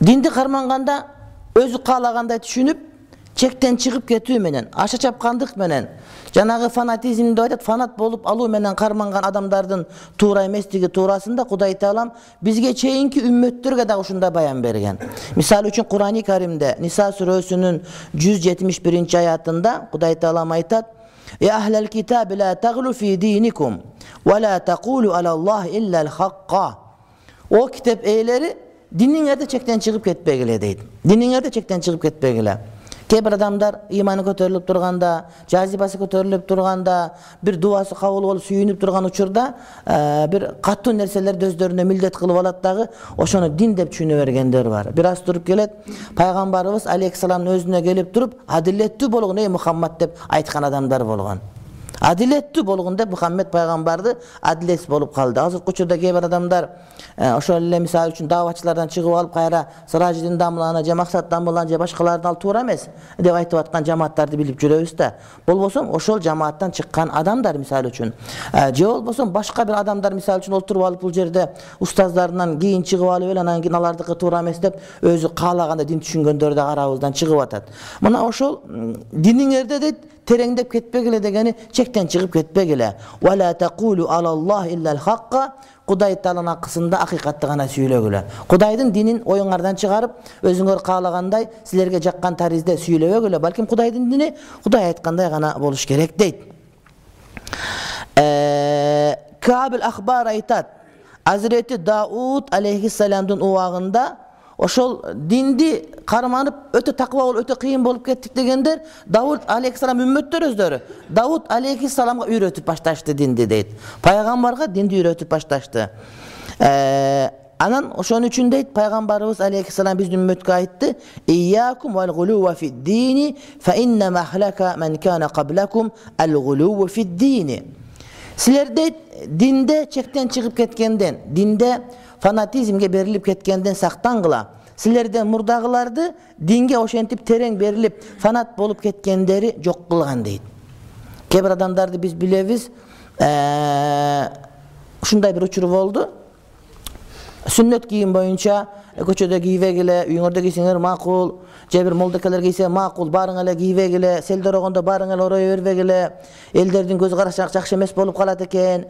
Dindi karmanganda özü kalagандай düşünüp çekten çıkıp ketүү менен, aşa çapkandыk менен, жанагы fanatizmde aytat, fanat bolup alуу менен карманган адамдардын туура эместиги туурасында Кудай Таалам бизге чейинки үммөттөргө да ушундай баян берген. Мисалы үчүн Кур'ан-ы Каримде Ниса сүрөсүнүн 171-аятында Кудай Таалам айтат: "Ya ahlel kitab la taghlu fi dinikum ve la taqulu alallahi illa'l hakka." O kitap ehleri diningerde çekten çıkıp ketpegile deydi. Diningerde çekten çıkıp ketpegile. Кейбір адамдар иманы көтеріліп тұрғанда, жазибасы көтеріліп тұрғанда, бір дуасы қабыл болып сүйініп тұрған учурда бір каттуу нерселер өздөрүнө милдет кылып алат дагы, ошону дин деп түшүнө бергендер бар. Бир аз туруп келет, пайгамбарыбыз алейхиссаламдын өзүнө келип туруп, адилеттүү болгон ey Мухаммад деп айткан адамдар болгон. Адилеттүү болгон деп Мухаммед пайгамбарды адилетсиз болуп калды. Азыркы учурда кейбир адамдар ошол эле мисалы үчүн даватчылардан чыгып алып кайра Сыражидин дамлана же Максат дамлана же башкалардын ал туура эмес деп айтып аткан жамааттарды билип жүрөбүз да. Болбосо ошол жамааттан чыккан адамдар мисалы үчүн же болбосо башка бир адамдар мисалы үчүн олтуруп алып бул жерде устаздарынан кийин чыгып алып эле анан кийин алардыкы туура эмес деп өзү каалагандай дин түшүнгөндөр да арабыздан чыгып атат. Мына ошол диниңерде дейт тереңдеп кетпегиле дегени чектен чыгып кетпегиле. Ва ла тaqulu alallah illa'l haqqa. Кудай Тааланын акысында акыйкатты гана сүйлөгүлө. Кудайдын динин оюңардан чыгарып, өзүңөр каалагандай силерге жаккан таризде сүйлөбөгүлө. Балким Кудайдын дини Кудай айткандай гана болуш керек дейт. Кабил ахбар айтат. Азирети Дауд алейхиссаламдын убагында ошол динди карманып өтө таква болуп өтө кыйын болуп кеттик дегендер Дауд алейхиссалам үммөттөр өздөрү Дауд алейхиссаламга үйрөтүп башташты динди дейт. Пайгамбарга динди үйрөтүп башташты. Анан ошон үчүн дейт пайгамбарыбыз алейхиссалам биздин үммөткө айтты: "Iyyakum wal ghuluwa fid dini fa inna mahlaka man kana qablakum al ghuluwu fid dini." Силер дейт динде чектен чыгып кеткенден, динде fanatizmге берилип кеткенден сактангыла. Силерден мурдагыларды динге ошентип терең берилип, фанат болуп кеткендери жок кылган дейт. Кейбир адамдарды биз билебиз, ушундай бир учур болду. Сүннөт кийим боюнча көчөдө кийбегиле, үйүңөрдө кийсеңер макул, же бир молдокелер кийсе макул, барың эле кийбегиле, селдер огондо барың эле орой бербегиле, элдердин көз карашы жакшы эмес болуп калат экен,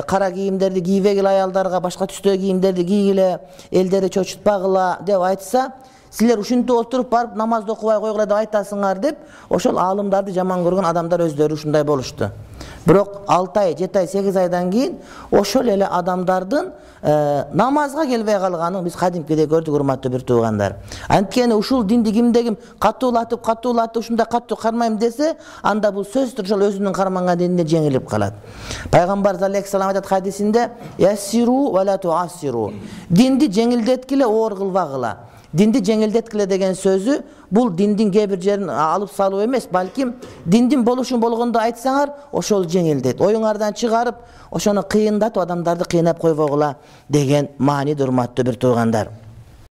кара кийимдерди кийбегиле, аялдарга башка түстөгү кийимдерди кийгиле, элдерди чочутпагыла деп айтса, силер ушинтип отуруп барып намазды окубай койгула деп айтасыңар деп, ошол аалымдарды жаман көргөн адамдар өздөрү ушундай болушту. Бирок 6 ай, 7 ай, 8 айдан кийин ошол эле адамдардын намазга келбей калганын биз кадимкидей көрдүк, урматтуу бир туугандар. Анткени ушул динди кимдегим катуулатып ушундай катуу кармайм десе, анда бул сөзсүз ошол өзүнүн карманган динине жеңилип калат. Пайгамбар алейхиссалам айтат хадисинде: "Яссиру ва ла туассиру." Динди жеңилдеткиле, оор кылбагыла. Динди жеңилдеткиле деген сөзү бул диндин кээ бир жерин алып салуу эмес, балким диндин болушун болгондо айтсаңар, ошол жеңилдейт. Оюңардан чыгарып, ошону кыйындатып адамдарды кыйнап койбогула деген маани урматтуу бир туугандар.